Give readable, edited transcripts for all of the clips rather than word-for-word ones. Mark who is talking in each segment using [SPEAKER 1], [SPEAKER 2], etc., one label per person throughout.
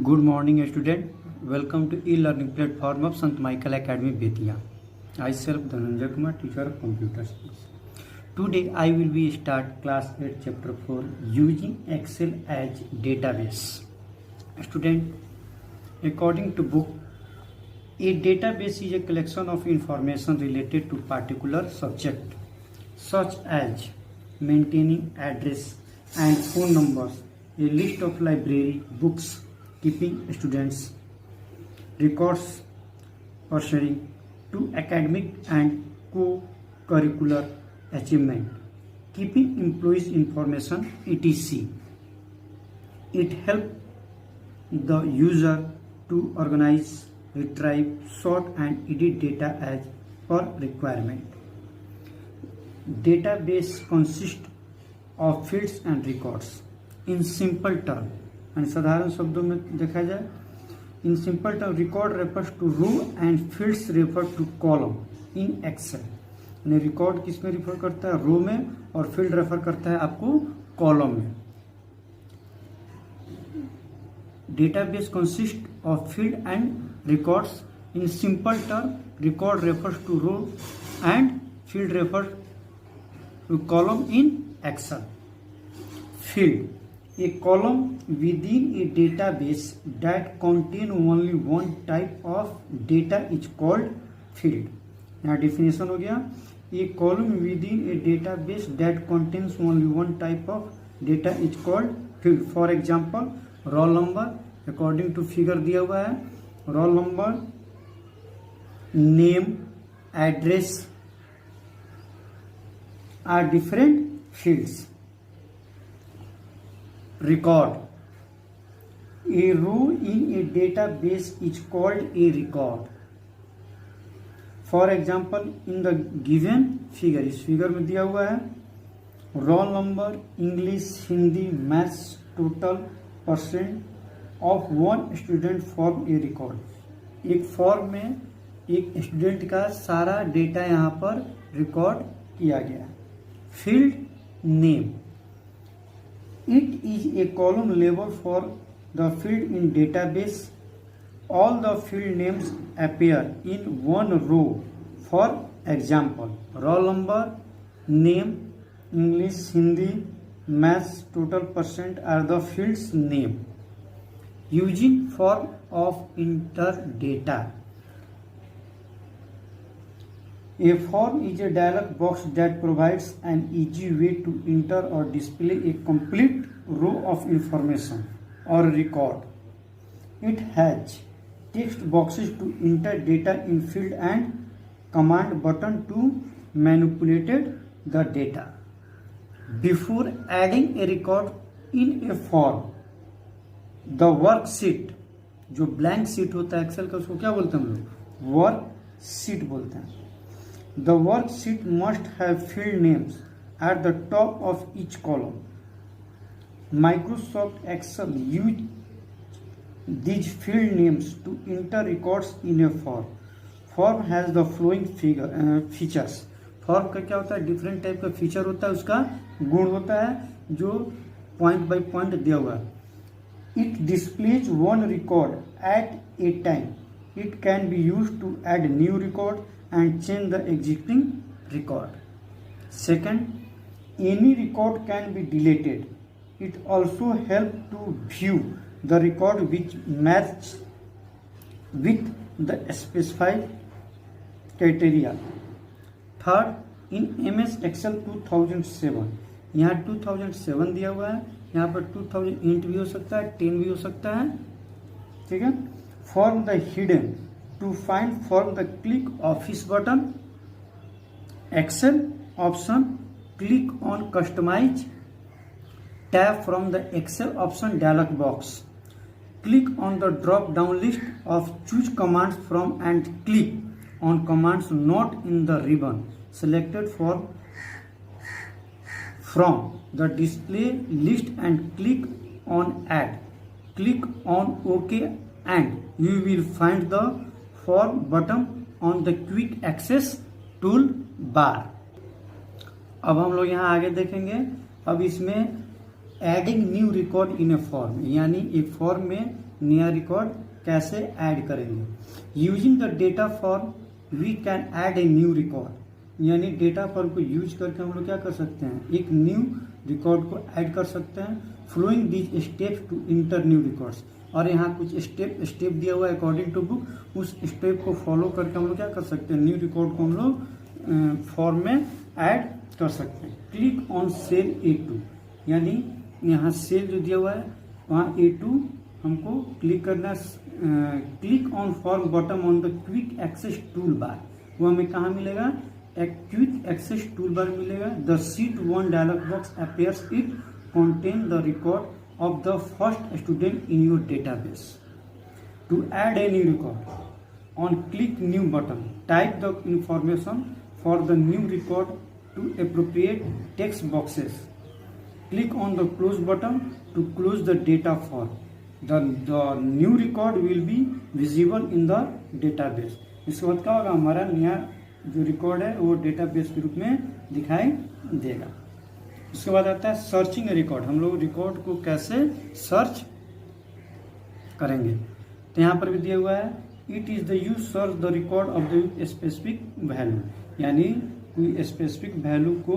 [SPEAKER 1] Good morning, student. Welcome to e-learning platform of Sant Michael Academy, Betia. I self Dhananjay Kumar, teacher of computer science. Today I will be start class 8 chapter 4 using Excel as database. Student, according to book, a database is a collection of information related to particular subject, such as maintaining address and phone numbers, a list of library books, keeping students records pursuing to academic and co-curricular achievement, keeping employees information, etc. It helps the user to organize, retrieve, sort and edit data as per requirement. Database consists of fields and records. In simple term, and साधारण शब्दों में देखा जाए, in simple term, record refers to row and fields refer to column in Excel. यानी record किस में refer करता है? रो में, और फील्ड रेफर करता है आपको कॉलम में. Database consist of field and records. In simple term, record refers to row and field refer to column in Excel. Field, a column within a database that contain only one type of data is called field. यहाँ definition हो गया. A column within a database that contains only one type of data is called field. For example, roll number according to figure दिया हुआ है. Roll number, name, address are different fields. Record, a row in a database is called a record. For example, in the given figure, इस figure में दिया हुआ है roll number, English, Hindi, maths, total percent of one student form A record. एक form में एक student का सारा डेटा यहाँ पर रिकॉर्ड किया गया. Field name, it is a column label for the field in database. All the field names appear in one row. For example, roll number, name, English, Hindi, maths, total percent are the field's name. Using form of enter data. A form is a dialog box that provides an easy way to enter or display a complete row of information or record. It has text boxes to enter data in field and command button to manipulate the data. Before adding a record in a form, the worksheet, जो blank sheet होता है Excel का, उसको क्या बोलते हैं हम लोग? वर्कशीट बोलते हैं. The worksheet must have field names at the top of each column. Microsoft Excel uses these field names to enter records in a form. Form has the following features. Form का क्या होता है? Different type का feature होता है, उसका गुण होता है जो पॉइंट बाय पॉइंट दिया हुआ है. It displays one record at a time. It can be used to add new record and change the existing record. Second, any record can be deleted. It also helps to view the record which matches with the specified criteria. Third, in MS Excel 2007, यहाँ 2007 दिया हुआ है, यहाँ पर 2000 int भी हो सकता है, 10 भी हो सकता है. ठीक है. Form the hidden. To find form the click office button. Excel option, click on customize tab from the Excel option dialog box. Click on the drop down list of choose commands from and click on commands not in the ribbon selected from the display list and click on add. Click on OK and you will find the form button on the quick access tool bar. अब हम लोग यहाँ आगे देखेंगे. अब इसमें adding new record in a form, यानी एक फॉर्म में नया रिकॉर्ड कैसे ऐड करेंगे। Using the data form we can add a new record, यानी डेटा फॉर्म को यूज करके हम लोग क्या कर सकते हैं, एक न्यू रिकॉर्ड को ऐड कर सकते हैं। Following these steps to enter new records, और यहाँ कुछ स्टेप दिया हुआ है अकॉर्डिंग टू बुक, उस स्टेप को फॉलो करके हम लोग क्या कर सकते हैं, न्यू रिकॉर्ड को हम लोग फॉर्म में ऐड कर सकते हैं। क्लिक ऑन सेल A2, यानी यहाँ सेल जो दिया हुआ है वहाँ A2 हमको क्लिक करना है। Click on form button on the quick access tool bar, वो हमें कहाँ मिलेगा, एक क्विक एक्सेस टूल बार मिलेगा। The sheet 1 dialog box appears, it contain the record of the first student in your database. To add a new record, on click new button, type the information for the new record to appropriate text boxes. Click on the close button to close the data form. The new record will be visible in the database. इसके बाद क्या होगा, हमारा नया जो record है वो database के रूप में दिखाई देगा। उसके बाद आता है सर्चिंग रिकॉर्ड, हम लोग रिकॉर्ड को कैसे सर्च करेंगे। तो यहाँ पर भी दिया हुआ है, it is the use search the record of the specific value, यानी कोई स्पेसिफिक वैल्यू को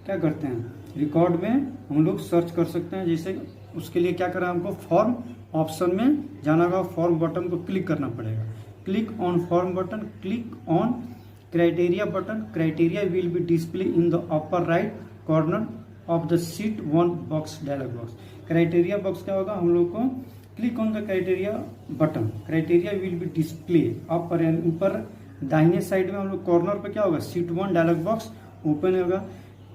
[SPEAKER 1] क्या करते हैं, रिकॉर्ड में हम लोग सर्च कर सकते हैं। जैसे उसके लिए क्या करना है, हमको फॉर्म ऑप्शन में जाना होगा, फॉर्म बटन को क्लिक करना पड़ेगा। Click on form button, click on criteria button, criteria will be display in the upper right corner of the sheet 1 box dialog box. Criteria box क्या होगा, हम लोग को click on the criteria button, criteria will be display upper, यानी ऊपर दाहिने side में हम लोग कॉर्नर पे क्या होगा, शीट 1 डायलॉग बॉक्स ओपन होगा।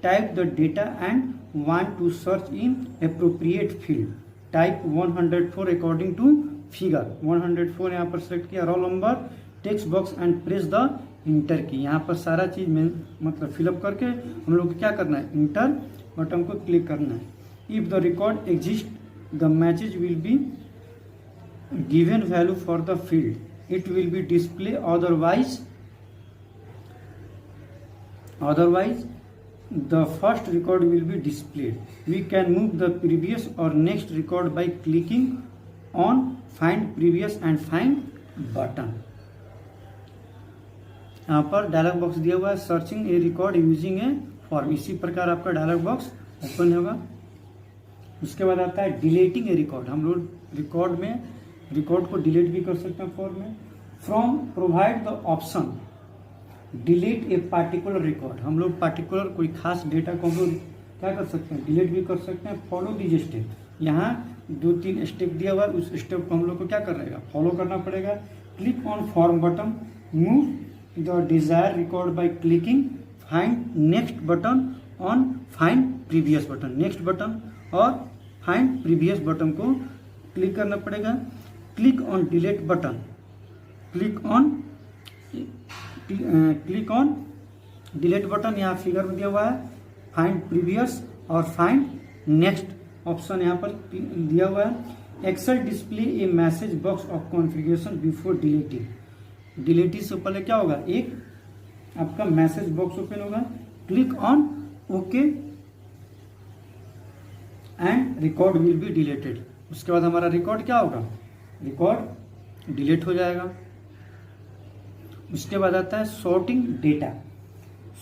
[SPEAKER 1] Type the data and want to search in appropriate field, type 104 according to figure, 104 यहाँ पर सेलेक्ट किया, roll number, text box and press the enter key. यहाँ पर सारा चीज में मतलब फिलअप करके हम लोग को क्या करना है, इंटर बटन को क्लिक करना है। If the record exist the message will be given value for the field, it will be display, otherwise the first record will be displayed. We can move the previous or next record by clicking on find previous and find button. यहाँ पर dialogue box दिया हुआ है, searching ए record using ए form, इसी प्रकार आपका dialogue box open होगा। उसके बाद आता है डिलीटिंग ए रिकॉर्ड, हम लोग रिकॉर्ड में रिकॉर्ड को डिलीट भी कर सकते हैं फॉर्म में। From provide the option delete a particular record, हम लोग पार्टिकुलर कोई खास डेटा को हम लोग क्या कर सकते हैं, डिलीट भी कर सकते हैं। फॉलो दीज स्टेप, यहाँ 2-3 स्टेप दिया हुआ है, उस स्टेप को हम लोग को क्या करना है, फॉलो करना पड़ेगा। Click on form button, move the desired record by clicking find next button on find previous button, next button और find previous button को क्लिक करना पड़ेगा। Click on delete button, click on delete button, यहाँ figure में दिया हुआ है, find previous और फाइंड नेक्स्ट ऑप्शन यहाँ पर दिया हुआ है। Excel display a message box of configuration before deleting, deleting से पहले क्या होगा, एक आपका मैसेज बॉक्स ओपन होगा। Click on okay and record will be deleted, उसके बाद हमारा रिकॉर्ड क्या होगा, रिकॉर्ड डिलीट हो जाएगा। उसके बाद आता है sorting data,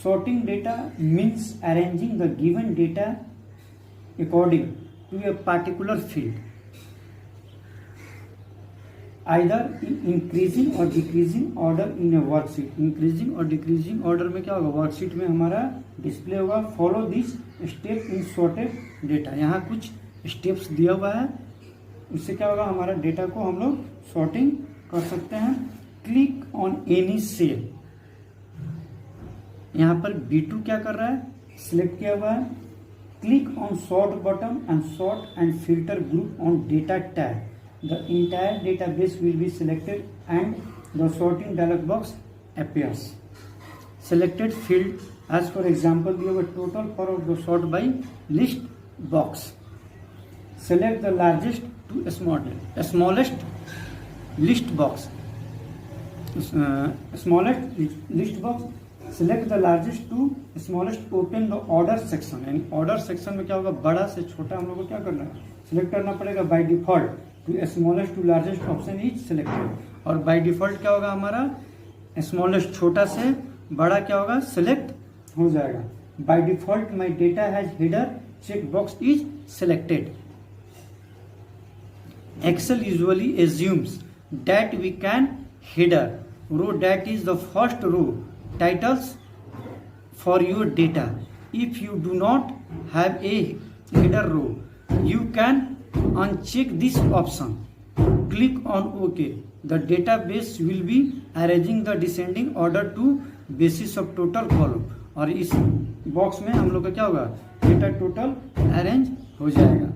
[SPEAKER 1] sorting data means arranging the given data according to a particular field, either increasing और decreasing order in a worksheet. Increasing और डिक्रीजिंग ऑर्डर में क्या होगा, वर्कशीट में हमारा डिस्प्ले होगा। Follow this step in sorted data, यहाँ कुछ स्टेप्स दिया हुआ है, उससे क्या होगा, हमारा डेटा को हम लोग सॉर्टिंग कर सकते हैं। क्लिक ऑन एनी सेल, यहाँ पर B2 क्या कर रहा है, सिलेक्ट किया हुआ है। Click on sort button and sort and filter group on data tab, the entire database will be selected and the sorting dialog box appears. Selected field as for example दिया हुआ total for the sort by list box. Select the largest to smallest list box. Smallest list box. Select the largest to smallest, open the order section, यानी order section में क्या होगा, बड़ा से छोटा हम लोग को क्या करना है, सिलेक्ट करना पड़ेगा। By default to smallest to largest option is selected. और बाय डिफॉल्ट क्या होगा हमारा, स्मॉलेस्ट छोटा से बड़ा क्या होगा, सिलेक्ट हो जाएगा। By default my data has header check box is selected. Excel usually assumes that we can header row, that is the first row titles for your data. If you do not have a header row, you can uncheck this option. Click on OK. The database will be arranging the descending order to basis of total column. और इस box में हम लोग का क्या होगा, data total arrange हो जाएगा।